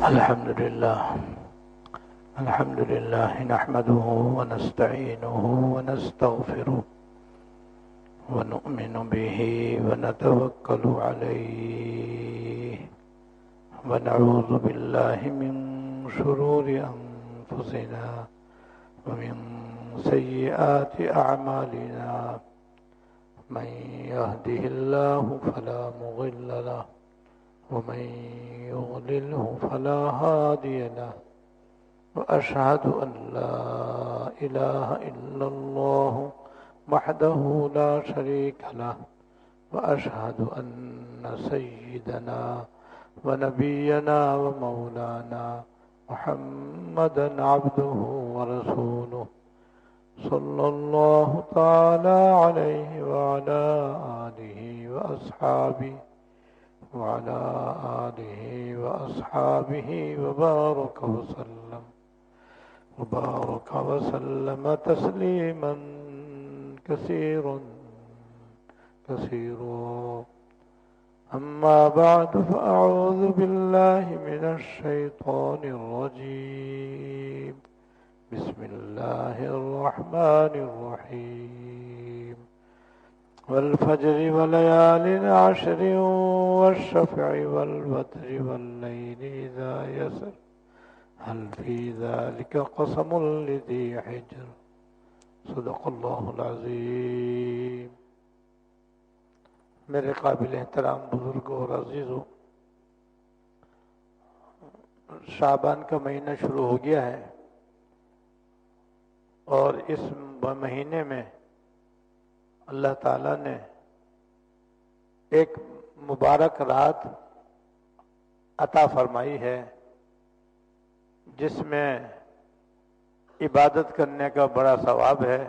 الحمد لله نحمده ونستعينه ونستغفره ونؤمن به ونتوكل عليه ونعوذ بالله من شرور أنفسنا ومن سيئات أعمالنا من يهده الله فلا مضل له ومن يضلله فلا هادي له وأشهد أن لا إله إلا الله وحده لا شريك له وأشهد أن سيدنا ونبينا ومولانا محمدا عبده ورسوله صلى الله تعالى عليه وعلى آله وأصحابه وبارك وسلم تسليما كثيرا أما بعد فأعوذ بالله من الشيطان الرجيم بسم الله الرحمن الرحيم والفجر وليال عشر والشفع والوتر والليل إذا يسر هل في ذلك قسم لذي حجر صدق اللہ العظیم۔ میرے قابل احترام بزرگوں اور عزیزوں، شعبان کا مہینہ شروع ہو گیا ہے اور اس مہینے میں اللہ تعالیٰ نے ایک مبارک رات عطا فرمائی ہے جس میں عبادت کرنے کا بڑا ثواب ہے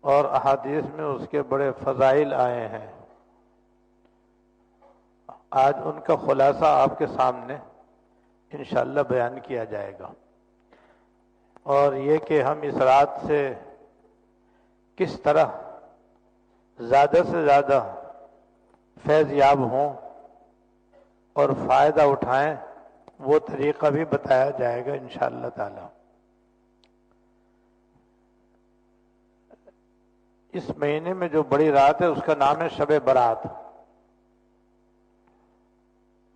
اور احادیث میں اس کے بڑے فضائل آئے ہیں۔ آج ان کا خلاصہ آپ کے سامنے انشاءاللہ بیان کیا جائے گا، اور یہ کہ ہم اس رات سے کس طرح زیادہ سے زیادہ فیض یاب ہوں اور فائدہ اٹھائیں، وہ طریقہ بھی بتایا جائے گا انشاءاللہ تعالی۔ اس مہینے میں جو بڑی رات ہے اس کا نام ہے شب برات،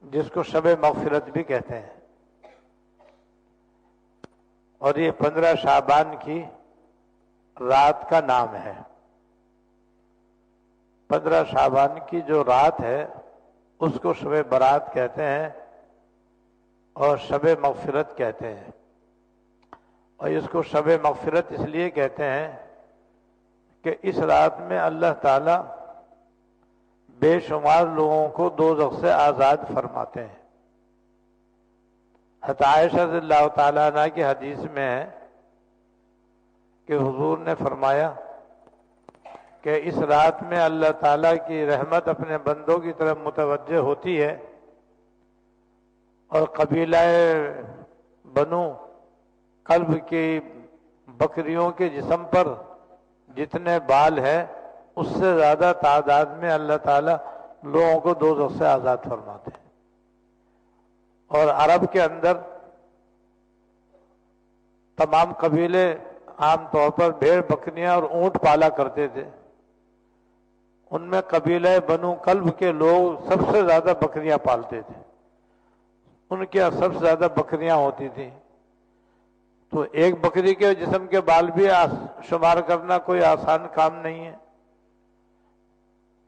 جس کو شب مغفرت بھی کہتے ہیں، اور یہ 15 شعبان کی رات کا نام ہے۔ 15 شعبان کی جو رات ہے اس کو شب برات کہتے ہیں اور شب مغفرت کہتے ہیں، اور اس کو شب مغفرت اس لیے کہتے ہیں کہ اس رات میں اللہ تعالی بے شمار لوگوں کو دوزخ سے آزاد فرماتے ہیں۔ حضرت عائشہ رضی اللہ تعالیٰ عنہ کی حدیث میں ہے کہ حضور نے فرمایا کہ اس رات میں اللہ تعالیٰ کی رحمت اپنے بندوں کی طرف متوجہ ہوتی ہے، اور قبیلہ بنو کلب کی بکریوں کے جسم پر جتنے بال ہیں اس سے زیادہ تعداد میں اللہ تعالیٰ لوگوں کو دوزخ سے آزاد فرماتے ہیں۔ اور عرب کے اندر تمام قبیلے عام طور پر بھیڑ بکریاں اور اونٹ پالا کرتے تھے، ان میں قبیلہ بنو کلب کے لوگ سب سے زیادہ بکریاں پالتے تھے، ان کے سب سے زیادہ بکریاں ہوتی تھیں، تو ایک بکری کے جسم کے بال بھی شمار کرنا کوئی آسان کام نہیں ہے،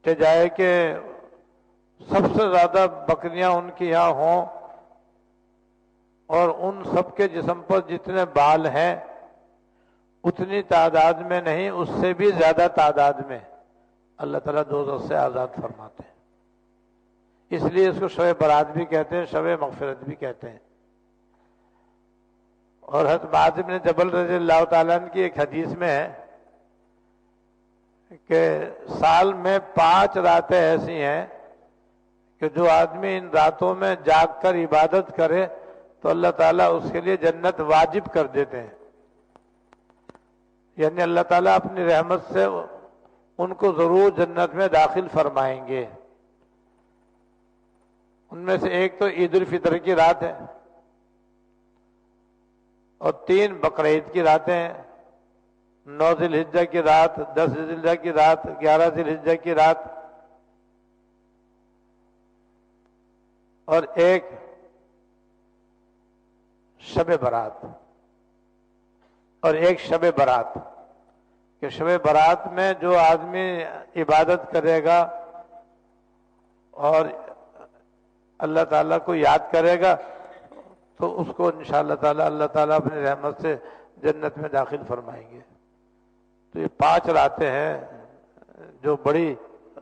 کہ جائے کہ سب سے زیادہ بکریاں ان کے یہاں ہوں اور ان سب کے جسم پر جتنے بال ہیں اتنی تعداد میں نہیں، اس سے بھی زیادہ تعداد میں اللہ تعالیٰ دوزخ سے آزاد فرماتے ہیں۔ اس لیے اس کو شب برات بھی کہتے ہیں، شب مغفرت بھی کہتے ہیں۔ اور حضرت معاذ بن جبل رضی اللہ تعالیٰ عنہ کی ایک حدیث میں ہے کہ سال میں 5 راتیں ایسی ہیں کہ جو آدمی ان راتوں میں جاگ کر عبادت کرے تو اللہ تعالیٰ اس کے لیے جنت واجب کر دیتے ہیں، یعنی اللہ تعالیٰ اپنی رحمت سے ان کو ضرور جنت میں داخل فرمائیں گے۔ ان میں سے ایک تو عید الفطر کی رات ہے، اور 3 بقرعید کی راتیں ہیں، 9 ذی الحجہ کی رات، 10 ذی الحجہ کی رات، 11 ذی الحجہ کی رات، اور ایک شب برات، اور ایک شب برات، کہ شب برات میں جو آدمی عبادت کرے گا اور اللہ تعالیٰ کو یاد کرے گا تو اس کو انشاءاللہ تعالیٰ اللہ تعالیٰ اپنی رحمت سے جنت میں داخل فرمائیں گے۔ تو یہ 5 راتیں ہیں جو بڑی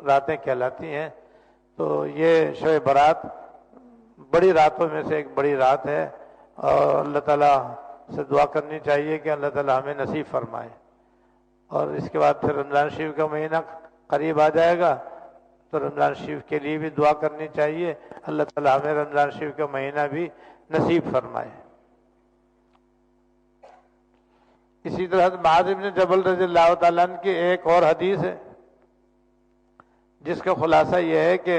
راتیں کہلاتی ہیں۔ تو یہ شب برات بڑی راتوں میں سے ایک بڑی رات ہے، اور اللہ تعالیٰ سے دعا کرنی چاہیے کہ اللہ تعالیٰ ہمیں نصیب فرمائے۔ اور اس کے بعد پھر رمضان شریف کا مہینہ قریب آ جائے گا، تو رمضان شریف کے لیے بھی دعا کرنی چاہیے، اللہ تعالیٰ ہمیں رمضان شریف کا مہینہ بھی نصیب فرمائے۔ اسی طرح معاذ بن جبل رضی اللہ تعالیٰ عنہ کی ایک اور حدیث ہے، جس کا خلاصہ یہ ہے کہ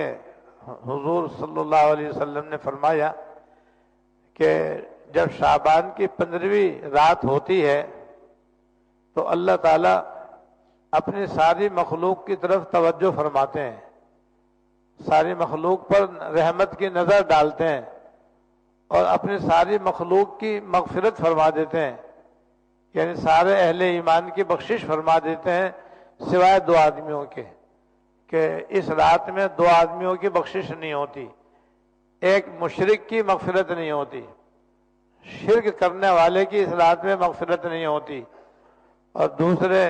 حضور صلی اللہ علیہ وسلم نے فرمایا کہ جب شعبان کی 15ویں رات ہوتی ہے تو اللہ تعالیٰ اپنی ساری مخلوق کی طرف توجہ فرماتے ہیں، ساری مخلوق پر رحمت کی نظر ڈالتے ہیں، اور اپنی ساری مخلوق کی مغفرت فرما دیتے ہیں، یعنی سارے اہل ایمان کی بخشش فرما دیتے ہیں سوائے 2 آدمیوں کے، کہ اس رات میں 2 آدمیوں کی بخشش نہیں ہوتی۔ ایک مشرک کی مغفرت نہیں ہوتی، شرک کرنے والے کی اس رات میں مغفرت نہیں ہوتی، اور دوسرے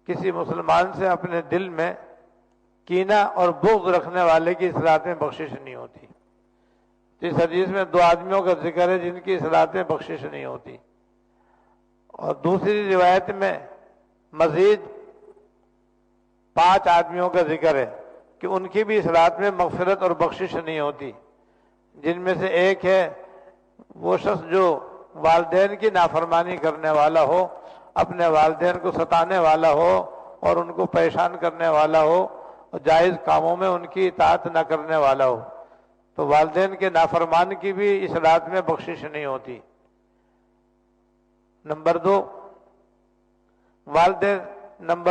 کسی مسلمان سے اپنے دل میں کینہ اور بغض رکھنے والے کی اس رات میں بخشش نہیں ہوتی۔ اس حدیث میں 2 آدمیوں کا ذکر ہے جن کی اس رات میں بخشش نہیں ہوتی، اور دوسری روایت میں مزید 5 آدمیوں کا ذکر ہے کہ ان کی بھی اس رات میں مغفرت اور بخشش نہیں ہوتی، جن میں سے ایک ہے وہ شخص جو والدین کی نافرمانی کرنے والا ہو، اپنے والدین کو ستانے والا ہو اور ان کو پریشان کرنے والا ہو، اور جائز کاموں میں ان کی اطاعت نہ کرنے والا ہو، تو والدین کے نافرمان کی بھی اس رات میں بخشش نہیں ہوتی۔ نمبر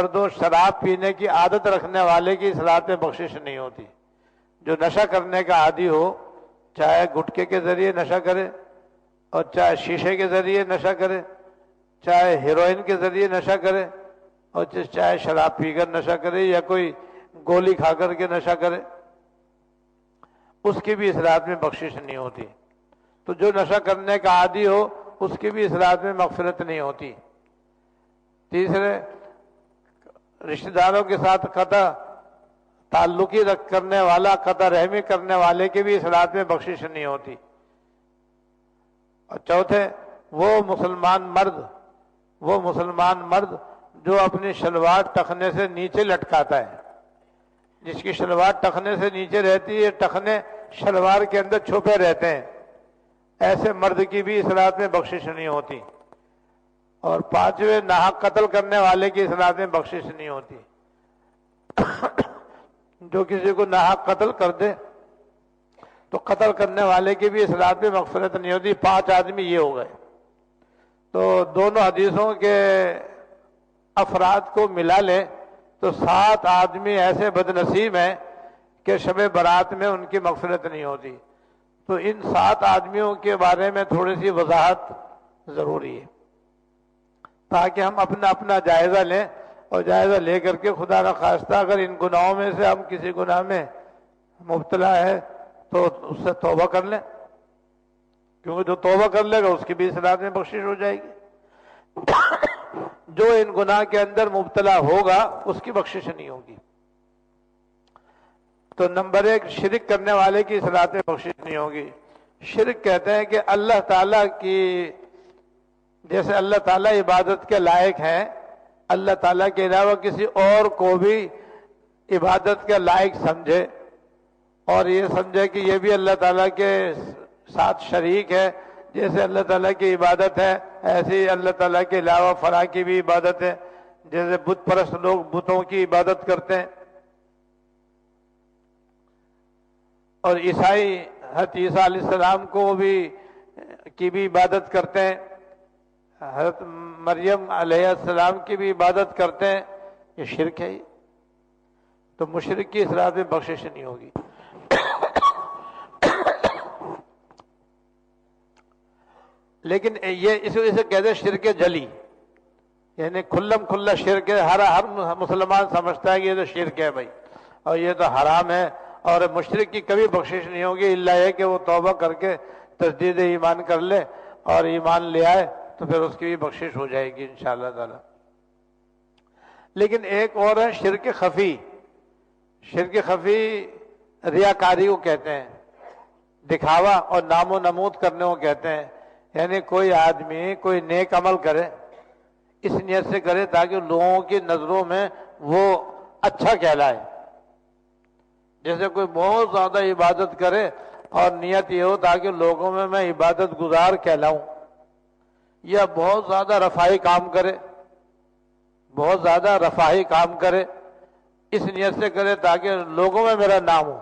2 شراب پینے کی عادت رکھنے والے کی اس رات میں بخشش نہیں ہوتی۔ جو نشہ کرنے کا عادی ہو، چاہے گٹکے کے ذریعے نشہ کرے، اور چاہے شیشے کے ذریعے نشہ کرے، چاہے ہیروئن کے ذریعے نشہ کرے، اور چاہے شراب پی کر نشہ کرے یا کوئی گولی کھا کر کے نشہ کرے، اس کی بھی اس رات میں بخشش نہیں ہوتی۔ تو جو نشہ کرنے کا عادی ہو اس کی بھی اس رات میں مغفرت نہیں ہوتی۔ تیسرے، رشتہ داروں کے ساتھ قطع تعلقی کرنے والا، قطع رحمی کرنے والے کی بھی اس رات میں بخشش نہیں ہوتی۔ اور چوتھے، وہ مسلمان مرد جو اپنی شلوار ٹخنے سے نیچے لٹکاتا ہے، جس کی شلوار ٹخنے سے نیچے رہتی ہے، ٹخنے شلوار کے اندر چھپے رہتے ہیں، ایسے مرد کی بھی اس رات میں بخشش نہیں ہوتی۔ اور 5ویں، ناحق قتل کرنے والے کی اس رات میں بخشش نہیں ہوتی۔ جو کسی کو ناحق قتل کر دے تو قتل کرنے والے کی بھی اس رات میں مغفرت نہیں ہوتی۔ 5 آدمی یہ ہو گئے۔ تو دونوں حدیثوں کے افراد کو ملا لیں تو 7 آدمی ایسے بدنصیب ہیں کہ شب برات میں ان کی مغفرت نہیں ہوتی۔ تو ان 7 آدمیوں کے بارے میں تھوڑی سی وضاحت ضروری ہے، تاکہ ہم اپنا جائزہ لیں، اور جائزہ لے کر کے خدا نخواستہ اگر ان گناہوں میں سے ہم کسی گناہ میں مبتلا ہے تو اس سے توبہ کر لیں، کیونکہ جو توبہ کر لے گا اس کی بھی اس رات میں بخشش ہو جائے گی۔ جو ان گناہ کے اندر مبتلا ہوگا اس کی بخشش نہیں ہوگی۔ تو نمبر 1، شرک کرنے والے کی اس رات میں بخشش نہیں ہوگی۔ شرک کہتے ہیں کہ اللہ تعالیٰ کی، جیسے اللہ تعالیٰ عبادت کے لائق ہیں، اللہ تعالیٰ کے علاوہ کسی اور کو بھی عبادت کے لائق سمجھے، اور یہ سمجھے کہ یہ بھی اللہ تعالیٰ کے ساتھ شریک ہے، جیسے اللہ تعالیٰ کی عبادت ہے ایسے ہی اللہ تعالیٰ کے علاوہ فلاں کی بھی عبادت ہے، جیسے بت پرست لوگ بتوں کی عبادت کرتے ہیں۔ اور عیسائی حضرت عیسیٰ علیہ السلام کو کی بھی عبادت کرتے ہیں، حضرت مریم علیہ السلام کی بھی عبادت کرتے ہیں، یہ شرک ہے۔ تو مشرک کی اس رات میں بخشش نہیں ہوگی۔ لیکن یہ اسے کہتے ہیں شرک جلی، یعنی کھلم کھلا شرک ہے، ہر مسلمان سمجھتا ہے کہ یہ تو شرک ہے بھائی، اور یہ تو حرام ہے، اور مشرک کی کبھی بخشش نہیں ہوگی الا یہ کہ وہ توبہ کر کے تجدید ایمان کر لے اور ایمان لے آئے تو پھر اس کی بھی بخشش ہو جائے گی انشاءاللہ تعالی۔ لیکن ایک اور ہے شرک خفی۔ شرک خفی ریاکاری کو کہتے ہیں، دکھاوا اور نام و نمود کرنے کو کہتے ہیں، یعنی کوئی آدمی کوئی نیک عمل کرے، اس نیت سے کرے تاکہ لوگوں کی نظروں میں وہ اچھا کہلائے۔ جیسے کوئی بہت زیادہ عبادت کرے اور نیت یہ ہو تاکہ لوگوں میں عبادت گزار کہلاؤں، یا بہت زیادہ رفاہی کام کرے، بہت زیادہ رفاہی کام کرے، اس نیت سے کرے تاکہ لوگوں میں میرا نام ہو،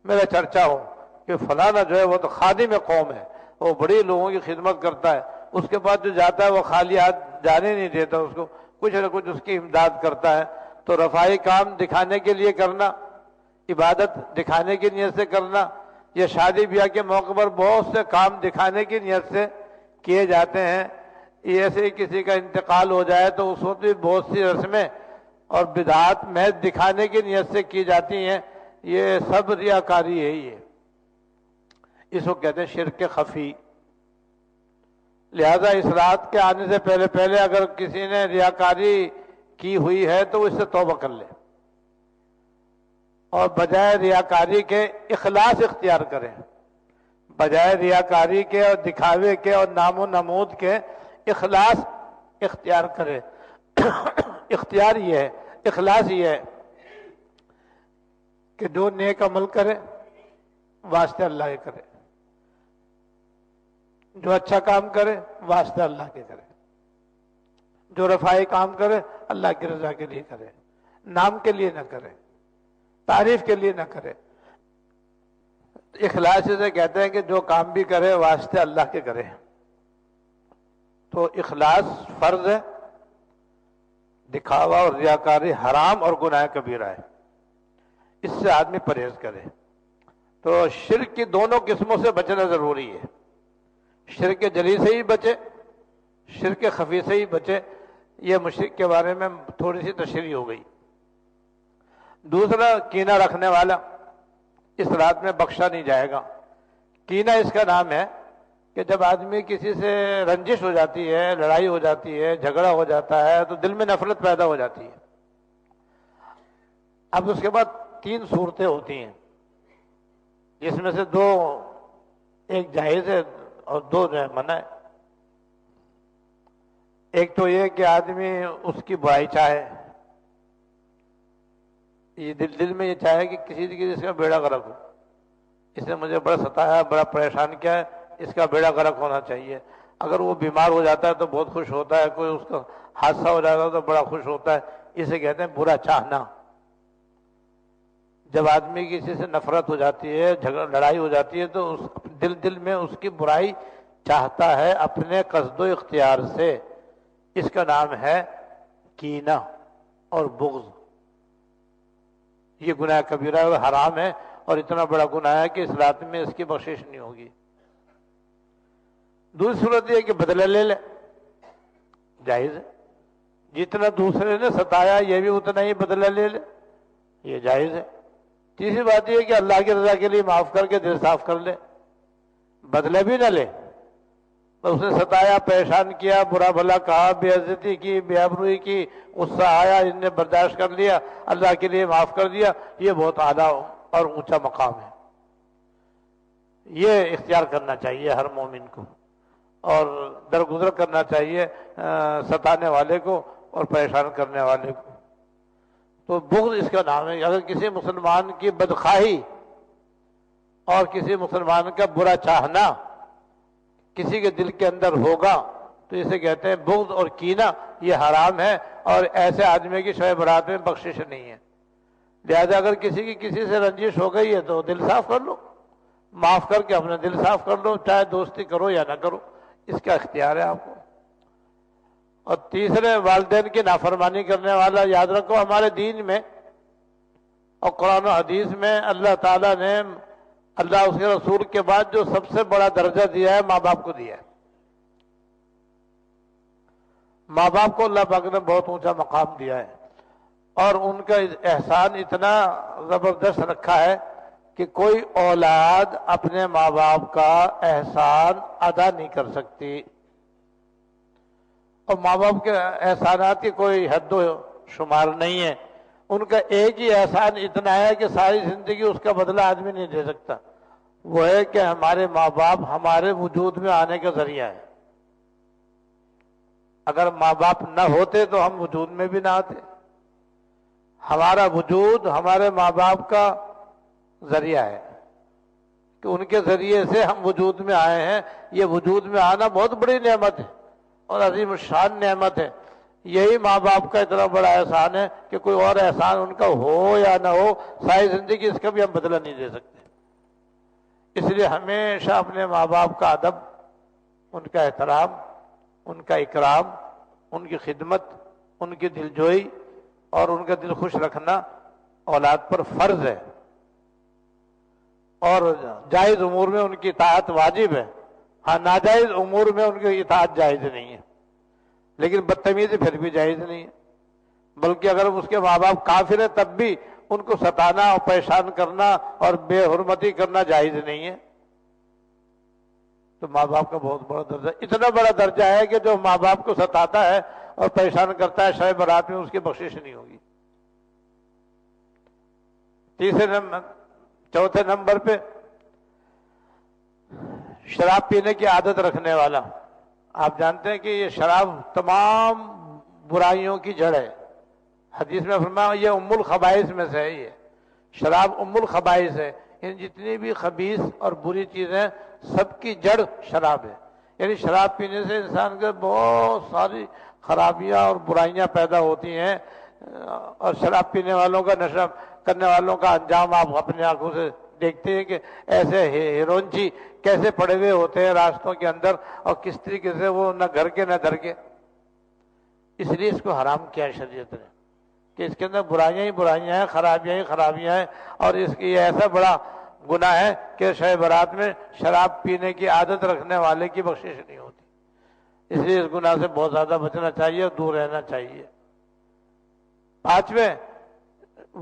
میرا چرچا ہو کہ فلانا جو ہے وہ تو خادم قوم ہے، وہ بڑی لوگوں کی خدمت کرتا ہے، اس کے بعد جو جاتا ہے وہ خالی ہاتھ جانے نہیں دیتا، اس کو کچھ نہ کچھ اس کی امداد کرتا ہے۔ تو رفاہی کام دکھانے کے لیے کرنا، عبادت دکھانے کی نیت سے کرنا، یہ شادی بیاہ کے موقع پر بہت سے کام دکھانے کی نیت سے کیے جاتے ہیں۔ ایسے ہی کسی کا انتقال ہو جائے تو اس وقت بھی بہت سی رسمیں اور بدعات محض دکھانے کی نیت سے کی جاتی ہیں، یہ سب ریاکاری ہے۔ یہ اس کو کہتے ہیں شرک خفی۔ لہذا اس رات کے آنے سے پہلے اگر کسی نے ریاکاری کی ہوئی ہے تو اس سے توبہ کر لے، اور بجائے ریاکاری کے اخلاص اختیار کریں، بجائے ریاکاری کے اور دکھاوے کے اور نام و نمود کے اخلاص اختیار کرے۔ اختیار یہ ہے، اخلاص یہ ہے کہ جو نیک عمل کرے واسطے اللہ کے کرے، جو اچھا کام کرے واسطے اللہ کے کرے، جو رفاہی کام کرے اللہ کی رضا کے لیے کرے، نام کے لیے نہ کرے، تعریف کے لیے نہ کرے۔ اخلاص سے کہتے ہیں کہ جو کام بھی کرے واسطے اللہ کے کرے۔ تو اخلاص فرض ہے، دکھاوا اور ریاکاری حرام اور گناہ کبیرہ ہے، اس سے آدمی پرہیز کرے۔ تو شرک کی دونوں قسموں سے بچنا ضروری ہے، شرک جلی سے ہی بچے، شرک خفی سے ہی بچے۔ یہ مشرک کے بارے میں تھوڑی سی تشریح ہو گئی۔ دوسرا کینہ رکھنے والا اس رات میں بخشا نہیں جائے گا۔ کینہ اس کا نام ہے کہ جب آدمی کسی سے رنجش ہو جاتی ہے، لڑائی ہو جاتی ہے، جھگڑا ہو جاتا ہے تو دل میں نفرت پیدا ہو جاتی ہے۔ اب اس کے بعد 3 صورتیں ہوتی ہیں، جس میں سے 2 ایک جائز ہے اور 2 جو ہے منع ہے۔ ایک تو یہ کہ آدمی اس کی برائی چاہے، یہ دل میں یہ چاہے کہ کسی کا بیڑا غرق ہو، اس نے مجھے بڑا ستایا، بڑا پریشان کیا ہے، اس کا بیڑا غرق ہونا چاہیے۔ اگر وہ بیمار ہو جاتا ہے تو بہت خوش ہوتا ہے، کوئی اس کا حادثہ ہو جاتا ہے تو بڑا خوش ہوتا ہے، اسے کہتے ہیں برا چاہنا۔ جب آدمی کسی سے نفرت ہو جاتی ہے، لڑائی ہو جاتی ہے تو دل میں اس کی برائی چاہتا ہے اپنے قصد و اختیار سے، اس کا نام ہے کینہ اور بغض۔ یہ گناہ کبیرہ اور حرام ہے، اور اتنا بڑا گناہ ہے کہ اس رات میں اس کی بخشش نہیں ہوگی۔ دوسری صورت یہ کہ بدلہ لے لے، جائز ہے، جتنا دوسرے نے ستایا یہ بھی اتنا ہی بدلہ لے لے، یہ جائز ہے۔ تیسری بات یہ کہ اللہ کی رضا کے لیے معاف کر کے دل صاف کر لے، بدلہ بھی نہ لے، اس نے ستایا، پریشان کیا، برا بھلا کہا، بے عزتی کی، بے آبروئی کی، غصہ آیا، ان نے برداشت کر لیا، اللہ کے لیے معاف کر دیا، یہ بہت اعلیٰ اور اونچا مقام ہے۔ یہ اختیار کرنا چاہیے ہر مومن کو، اور درگزر کرنا چاہیے ستانے والے کو اور پریشان کرنے والے کو۔ تو بغض اس کا نام ہے۔ اگر کسی مسلمان کی بدخواہی اور کسی مسلمان کا برا چاہنا کسی کے دل کے اندر ہوگا تو اسے کہتے ہیں بغض اور کینہ، یہ حرام ہے، اور ایسے آدمی کی شب برات میں بخشش نہیں ہے۔ لہذا اگر کسی کی کسی سے رنجش ہو گئی ہے تو دل صاف کر لو، معاف کر کے اپنا دل صاف کر لو، چاہے دوستی کرو یا نہ کرو، اس کا اختیار ہے آپ کو۔ اور تیسرے، والدین کی نافرمانی کرنے والا، یاد رکھو ہمارے دین میں اور قرآن و حدیث میں اللہ تعالیٰ نے اللہ اس کے رسول کے بعد جو سب سے بڑا درجہ دیا ہے ماں باپ کو دیا ہے۔ ماں باپ کو اللہ پاک نے بہت اونچا مقام دیا ہے، اور ان کا احسان اتنا زبردست رکھا ہے کہ کوئی اولاد اپنے ماں باپ کا احسان ادا نہیں کر سکتی، اور ماں باپ کے احسانات کی کوئی حد و شمار نہیں ہے۔ ان کا ایک ہی احسان اتنا ہے کہ ساری زندگی اس کا بدلہ آدمی نہیں دے سکتا، وہ ہے کہ ہمارے ماں باپ ہمارے وجود میں آنے کا ذریعہ ہے۔ اگر ماں باپ نہ ہوتے تو ہم وجود میں بھی نہ آتے۔ ہمارا وجود ہمارے ماں باپ کا ذریعہ ہے کہ ان کے ذریعے سے ہم وجود میں آئے ہیں۔ یہ وجود میں آنا بہت بڑی نعمت ہے اور عظیم الشان نعمت ہے۔ یہی ماں باپ کا اتنا بڑا احسان ہے کہ کوئی اور احسان ان کا ہو یا نہ ہو، ساری زندگی اس کا بھی ہم بدلہ نہیں دے سکتے۔ اس لیے ہمیشہ اپنے ماں باپ کا ادب، ان کا احترام، ان کا اکرام، ان کی خدمت، ان کی دلجوئی اور ان کا دل خوش رکھنا اولاد پر فرض ہے، اور جائز امور میں ان کی اطاعت واجب ہے۔ ہاں، ناجائز امور میں ان کی اطاعت جائز نہیں ہے، لیکن بدتمیزی پھر بھی جائز نہیں ہے۔ بلکہ اگر اس کے ماں باپ کافر ہیں تب بھی ان کو ستانا اور پریشان کرنا اور بے حرمتی کرنا جائز نہیں ہے۔ تو ماں باپ کا بہت بڑا درجہ، اتنا بڑا درجہ ہے کہ جو ماں باپ کو ستاتا ہے اور پریشان کرتا ہے، شب برات میں اس کی بخشش نہیں ہوگی۔ چوتھے نمبر پہ شراب پینے کی عادت رکھنے والا۔ آپ جانتے ہیں کہ یہ شراب تمام برائیوں کی جڑ ہے۔ حدیث میں فرمایا یہ ام الخبائث میں سے ہے، یہ شراب ام الخبائث ہے، یعنی جتنی بھی خبیث اور بری چیزیں سب کی جڑ شراب ہے۔ یعنی شراب پینے سے انسان کے بہت ساری خرابیاں اور برائیاں پیدا ہوتی ہیں، اور شراب پینے والوں کا، نشہ کرنے والوں کا انجام آپ اپنے آنکھوں سے دیکھتے ہیں کہ ایسے ہیرونچی کیسے پڑے ہوئے ہوتے ہیں راستوں کے اندر، اور کس طریقے سے وہ نہ گھر کے نہ در کے۔ اس لیے اس کو حرام کیا شریعت نے کہ اس کے اندر برائیاں ہی برائیاں ہیں، خرابیاں ہی خرابیاں ہیں، اور اس کی یہ ایسا بڑا گناہ ہے کہ شب برات میں شراب پینے کی عادت رکھنے والے کی بخشش نہیں ہوتی۔ اس لیے اس گناہ سے بہت زیادہ بچنا چاہیے اور دور رہنا چاہیے۔ پانچویں،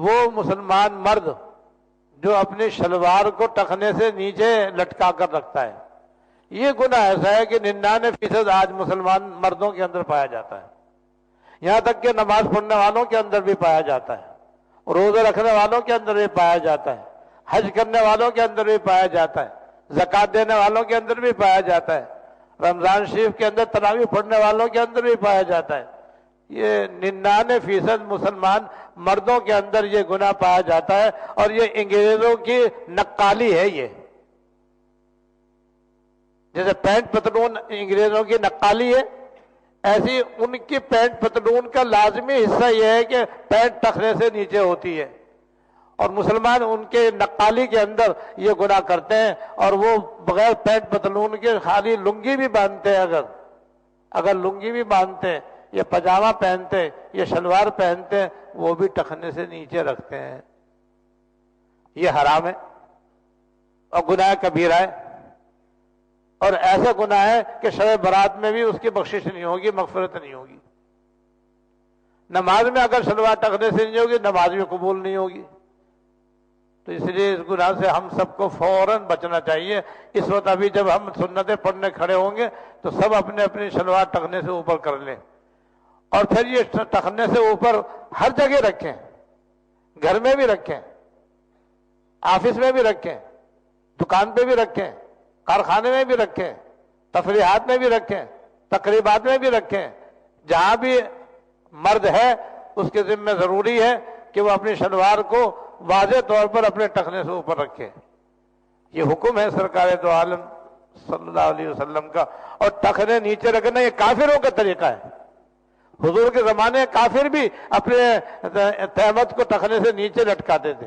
وہ مسلمان مرد جو اپنی شلوار کو ٹخنے سے نیچے لٹکا کر رکھتا ہے، یہ گناہ ایسا ہے کہ 99% آج مسلمان مردوں کے اندر پایا جاتا ہے، یہاں تک کہ نماز پڑھنے والوں کے اندر بھی پایا جاتا ہے، روزے رکھنے والوں کے اندر بھی پایا جاتا ہے، حج کرنے والوں کے اندر بھی پایا جاتا ہے، زکوٰۃ دینے والوں کے اندر بھی پایا جاتا ہے، رمضان شریف کے اندر تراویح پڑھنے والوں کے اندر بھی پایا جاتا ہے۔ یہ 99% مسلمان مردوں کے اندر یہ گناہ پایا جاتا ہے، اور یہ انگریزوں کی نقالی ہے۔ یہ جیسے پینٹ پتلون انگریزوں کی نقالی ہے، ایسی ان کی پینٹ پتلون کا لازمی حصہ یہ ہے کہ پینٹ ٹخنے سے نیچے ہوتی ہے، اور مسلمان ان کے نقالی کے اندر یہ گناہ کرتے ہیں، اور وہ بغیر پینٹ پتلون کے خالی لنگی بھی باندھتے ہیں، اگر لنگی بھی باندھتے ہیں، یہ پاجامہ پہنتے ہیں، یہ شلوار پہنتے ہیں، وہ بھی ٹخنے سے نیچے رکھتے ہیں۔ یہ حرام ہے اور گناہ کبیرہ ہے، اور ایسا گناہ ہے کہ شب برات میں بھی اس کی بخشش نہیں ہوگی، مغفرت نہیں ہوگی۔ نماز میں اگر شلوار ٹخنے سے نہیں ہوگی، نماز بھی قبول نہیں ہوگی۔ تو اس لیے اس گناہ سے ہم سب کو فوراً بچنا چاہیے۔ اس وقت ابھی جب ہم سنتیں پڑھنے کھڑے ہوں گے تو سب اپنے اپنی شلوار ٹخنے سے اوپر کر لیں، اور پھر یہ ٹخنے سے اوپر ہر جگہ رکھیں، گھر میں بھی رکھیں، آفس میں بھی رکھیں، دکان پہ بھی رکھیں، کارخانے میں بھی رکھیں، تفریحات میں بھی رکھیں، تقریبات میں بھی رکھیں۔ جہاں بھی مرد ہے اس کے ذمہ ضروری ہے کہ وہ اپنی شلوار کو واضح طور پر اپنے ٹخنے سے اوپر رکھے۔ یہ حکم ہے سرکار دو عالم صلی اللہ علیہ وسلم کا، اور ٹخنے نیچے رکھنا یہ کافروں کا طریقہ ہے۔ حضور کے زمانے کافر بھی اپنے تہمت کو ٹخنے سے نیچے لٹکاتے تھے.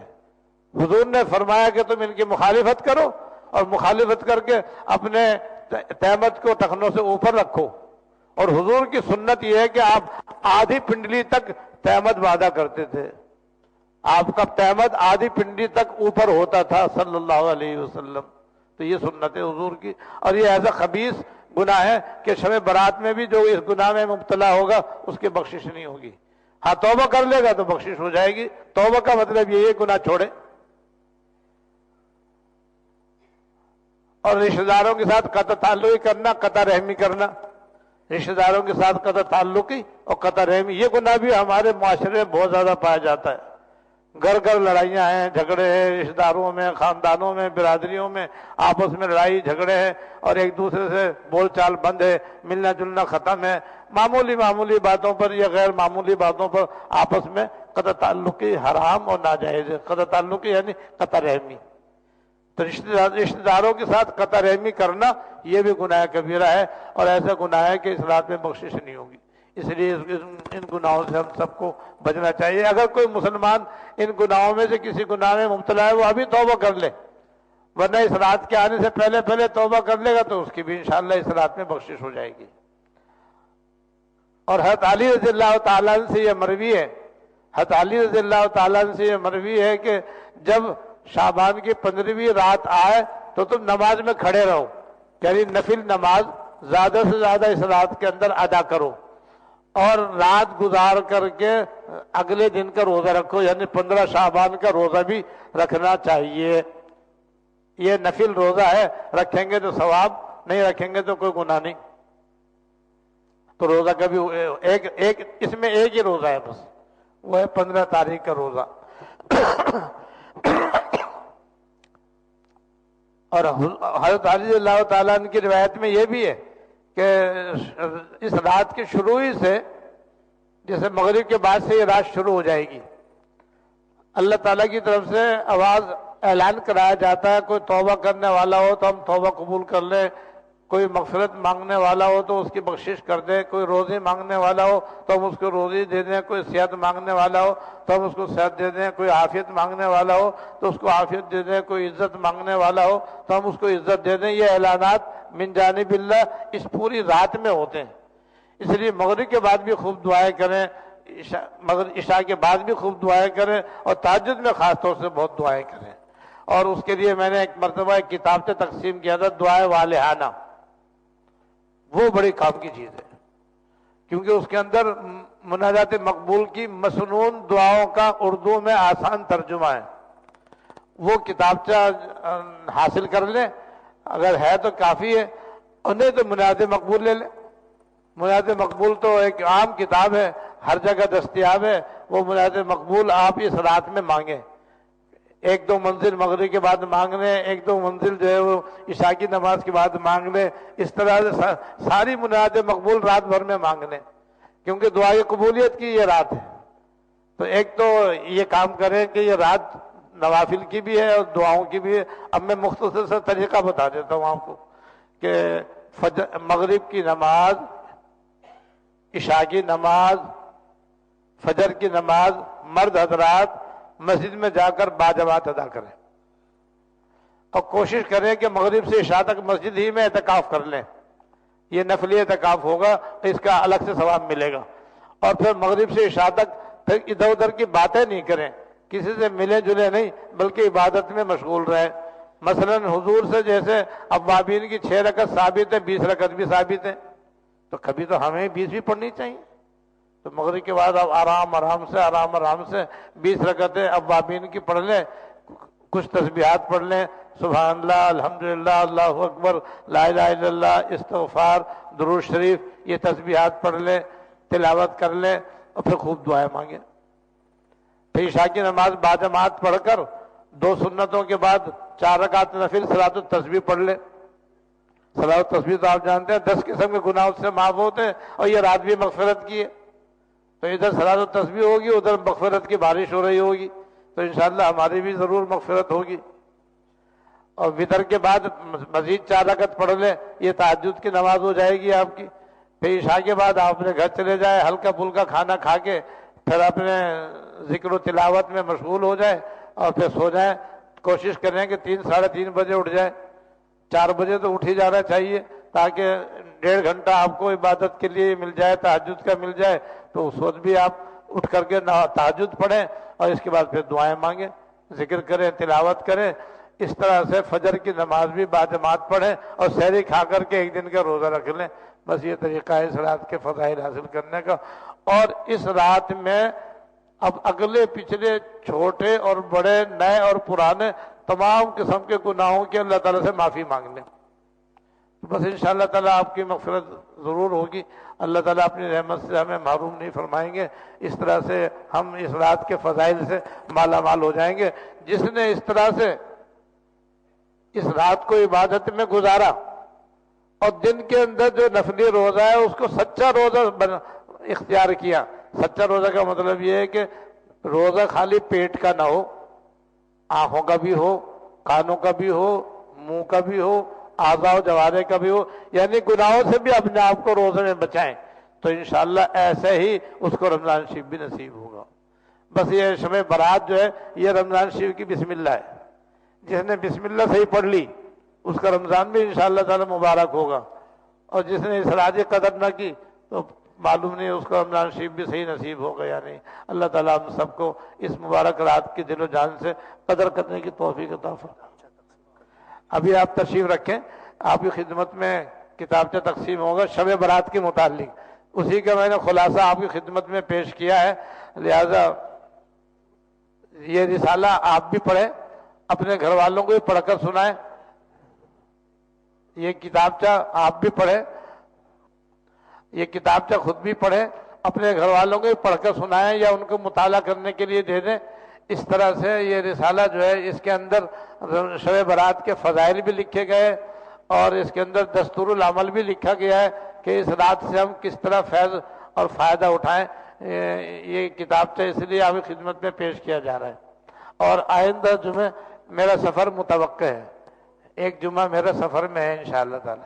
حضور نے فرمایا کہ تم ان کی مخالفت کرو اور مخالفت کر کے اپنے تہمت کو ٹخنوں سے اوپر رکھو. اور حضور کی سنت یہ ہے کہ آپ آدھی پنڈلی تک تہمت باندھا کرتے تھے. آپ کا تہمت آدھی پنڈلی تک اوپر ہوتا تھا صلی اللہ علیہ وسلم. تو یہ سنت ہے حضور کی. اور یہ ایسا خبیث گناہ ہے کہ شب برات میں بھی جو اس گناہ میں مبتلا ہوگا اس کی بخشش نہیں ہوگی. ہاں توبہ کر لے گا تو بخشش ہو جائے گی. توبہ کا مطلب یہ ہے گناہ چھوڑے. اور رشتہ داروں کے ساتھ قطع تعلقی کرنا، قطع رحمی کرنا، رشتہ داروں کے ساتھ قطع تعلقی اور قطع رحمی، یہ گناہ بھی ہمارے معاشرے میں بہت زیادہ پایا جاتا ہے. گھر گھر لڑائیاں ہیں، جھگڑے ہیں، رشتہ داروں میں، خاندانوں میں، برادریوں میں آپس میں لڑائی جھگڑے ہیں اور ایک دوسرے سے بول چال بند ہے، ملنا جلنا ختم ہے. معمولی باتوں پر یا غیر معمولی باتوں پر آپس میں قطع تعلقی حرام اور ناجائز ہے. قطع تعلقی یعنی قطع رحمی. تو رشتہ داروں کے ساتھ قطع رحمی کرنا یہ بھی گناہ کبیرہ ہے، اور ایسا گناہ ہے کہ اس رات میں بخشش نہیں ہوگی. اس لیے ان گناہوں سے ہم سب کو بچنا چاہیے. اگر کوئی مسلمان ان گناہوں میں سے کسی گناہ میں مبتلا ہے وہ ابھی توبہ کر لے، ورنہ اس رات کے آنے سے پہلے توبہ کر لے گا تو اس کی بھی انشاءاللہ اس رات میں بخشش ہو جائے گی. اور حضرت علی رضی اللہ تعالیٰ عنہ سے یہ مروی ہے، حضرت علی رضی اللہ تعالیٰ عنہ سے یہ مروی ہے کہ جب شعبان کی 15ویں رات آئے تو تم نماز میں کھڑے رہو، یعنی نفل نماز زیادہ سے زیادہ اس رات کے اندر ادا کرو، اور رات گزار کر کے اگلے دن کا روزہ رکھو، یعنی 15 شعبان کا روزہ بھی رکھنا چاہیے. یہ نفل روزہ ہے، رکھیں گے تو ثواب، نہیں رکھیں گے تو کوئی گناہ نہیں. تو روزہ کا بھی اس میں ایک ہی روزہ ہے بس، وہ ہے 15 تاریخ کا روزہ. اور حضرت علی رضی اللہ تعالیٰ عنہ کی روایت میں یہ بھی ہے کہ اس رات کی شروع ہی سے، جیسے مغرب کے بعد سے یہ رات شروع ہو جائے گی، اللہ تعالیٰ کی طرف سے آواز اعلان کرایا جاتا ہے. کوئی توبہ کرنے والا ہو تو ہم توبہ قبول کر لیں، کوئی مغفرت مانگنے والا ہو تو اس کی بخشش کر دیں، کوئی روزی مانگنے والا ہو تو ہم اس کو روزی دے دیں، کوئی صحت مانگنے والا ہو تو ہم اس کو صحت دے دیں، کوئی عافیت مانگنے والا ہو تو اس کو عافیت دے دیں، کوئی عزت مانگنے والا ہو تو ہم اس کو عزت دے دیں. یہ اعلانات من جانب اللہ اس پوری رات میں ہوتے ہیں. اس لیے مغرب کے بعد بھی خوب دعائیں کریں، عشاء کے بعد بھی خوب دعائیں کریں، اور تہجد میں خاص طور سے بہت دعائیں کریں. اور اس کے لیے میں نے ایک مرتبہ ایک کتاب سے تقسیم کیا تھا، دعائے والہانہ. وہ بڑی کام کی چیز ہے، کیونکہ اس کے اندر مناجات مقبول کی مسنون دعاؤں کا اردو میں آسان ترجمہ ہے. وہ کتابچہ حاصل کر لیں، اگر ہے تو کافی ہے، اور نہیں تو مناجات مقبول لے لیں. مناجات مقبول تو ایک عام کتاب ہے، ہر جگہ دستیاب ہے. وہ مناجات مقبول آپ اس رات میں مانگیں. 1-2 منزل مغرب کے بعد مانگ لیں، 1-2 منزل جو ہے وہ عشاء کی نماز کے بعد مانگ لیں. اس طرح سے ساری مناجات مقبول رات بھر میں مانگ لیں، کیونکہ دعائیں قبولیت کی یہ رات ہے. تو ایک تو یہ کام کریں کہ یہ رات نوافل کی بھی ہے اور دعاؤں کی بھی ہے. اب میں مختصر سا طریقہ بتا دیتا ہوں آپ کو کہ مغرب کی نماز، عشاء کی نماز، فجر کی نماز مرد حضرات مسجد میں جا کر باجماعت ادا کریں، اور کوشش کریں کہ مغرب سے عشاء تک مسجد ہی میں اعتکاف کر لیں. یہ نفلی اعتکاف ہوگا، اس کا الگ سے ثواب ملے گا. اور پھر مغرب سے عشاء تک پھر ادھر ادھر کی باتیں نہیں کریں، کسی سے ملے جلے نہیں، بلکہ عبادت میں مشغول رہیں. مثلا حضور سے جیسے اوابین کی 6 رکعت ثابت ہے، 20 رکعت بھی ثابت ہے، تو کبھی تو ہمیں 20 بھی پڑھنی چاہیے. تو مغرب کے بعد آپ آرام سے 20 رکعتیں اوابین کی پڑھ لیں، کچھ تسبیحات پڑھ لیں، سبحان اللہ، الحمدللہ، اللہ اکبر، لا الہ الا اللہ، استغفار، درود شریف، یہ تسبیحات پڑھ لیں، تلاوت کر لیں، اور پھر خوب دعائیں مانگیں. پھر عشاء کی نماز باجماعت پڑھ کر 2 سنتوں کے بعد 4 رکعت نفل صلاۃ التسبیح پڑھ لیں. صلاۃ التسبیح تو آپ جانتے ہیں 10 قسم کے گناہ اس سے معاف ہوتے ہیں، اور یہ رات بھی مغفرت کی ہے. تو ادھر صلاۃ التسبیح ہوگی، ادھر مغفرت کی بارش ہو رہی ہوگی، تو انشاءاللہ ہماری بھی ضرور مغفرت ہوگی. اور وتر کے بعد مزید 4 رکعت پڑھ لیں، یہ تہجد کی نماز ہو جائے گی آپ کی. پھر عشاء کے بعد آپ اپنے گھر چلے جائیں، ہلکا پھلکا کھانا کھا کے پھر اپنے ذکر و تلاوت میں مشغول ہو جائیں اور پھر سو جائیں۔ کوشش کریں کہ 3 ساڑھے 3 بجے اٹھ جائیں، 4 بجے تو اٹھ ہی جانا چاہیے تاکہ 1.5 گھنٹہ آپ کو عبادت کے لیے مل جائے، تہجد کا مل جائے، تو اس وقت بھی آپ اٹھ کر کے تہجد پڑھیں اور اس کے بعد پھر دعائیں مانگیں، ذکر کریں، تلاوت کریں۔ اس طرح سے فجر کی نماز بھی باجماعت پڑھیں اور سحری کھا کر کے ایک دن کا روزہ رکھ لیں۔ بس یہ طریقہ ہے اس رات کے فضائل حاصل کرنے کا۔ اور اس رات میں اب اگلے پچھلے چھوٹے اور بڑے، نئے اور پرانے تمام قسم کے گناہوں کی اللہ تعالیٰ سے معافی مانگ لیں، بس انشاءاللہ تعالیٰ آپ کی مغفرت ضرور ہوگی۔ اللہ تعالیٰ اپنی رحمت سے ہمیں محروم نہیں فرمائیں گے۔ اس طرح سے ہم اس رات کے فضائل سے مالا مال ہو جائیں گے۔ جس نے اس طرح سے اس رات کو عبادت میں گزارا اور دن کے اندر جو نفلی روزہ ہے اس کو سچا روزہ اختیار کیا۔ سچا روزہ کا مطلب یہ ہے کہ روزہ خالی پیٹ کا نہ ہو، آنکھوں کا بھی ہو، کانوں کا بھی ہو، منہ کا بھی ہو، اعضاء و جوارح کا بھی ہو، یعنی گناہوں سے بھی اپنے آپ کو روزے میں بچائیں، تو انشاءاللہ ایسے ہی اس کو رمضان شریف بھی نصیب ہوگا۔ بس یہ شب برات جو ہے یہ رمضان شریف کی بسم اللہ ہے، جس نے بسم اللہ صحیح پڑھ لی اس کا رمضان بھی انشاءاللہ تعالی مبارک ہوگا، اور جس نے اصلاح قدر نہ کی تو معلوم نہیں اس کو رمضان شریف بھی صحیح نصیب ہوگا یا نہیں۔ اللہ تعالیٰ ہم سب کو اس مبارک رات کی دل و جان سے قدر کرنے کی توفیق عطا فرمائے۔ ابھی آپ تشریف رکھیں، آپ کی خدمت میں کتابچہ تقسیم ہوگا شب برات کے متعلق، اسی کا میں نے خلاصہ آپ کی خدمت میں پیش کیا ہے، لہذا یہ رسالہ آپ بھی پڑھیں، اپنے گھر والوں کو بھی پڑھ کر سنائیں، یہ کتابچہ آپ بھی پڑھیں، یہ کتابچہ خود بھی پڑھیں، اپنے گھر والوں کو بھی پڑھ کر سنائیں یا ان کو مطالعہ کرنے کے لیے دے دیں۔ اس طرح سے یہ رسالہ جو ہے اس کے اندر شب برات کے فضائل بھی لکھے گئے اور اس کے اندر دستور العمل بھی لکھا گیا ہے کہ اس رات سے ہم کس طرح فیض اور فائدہ اٹھائیں۔ یہ کتابچہ اس لیے آپ کی خدمت میں پیش کیا جا رہا ہے۔ اور آئندہ جمعہ میرا سفر متوقع ہے، ایک جمعہ میرا سفر میں ہے انشاءاللہ تعالی۔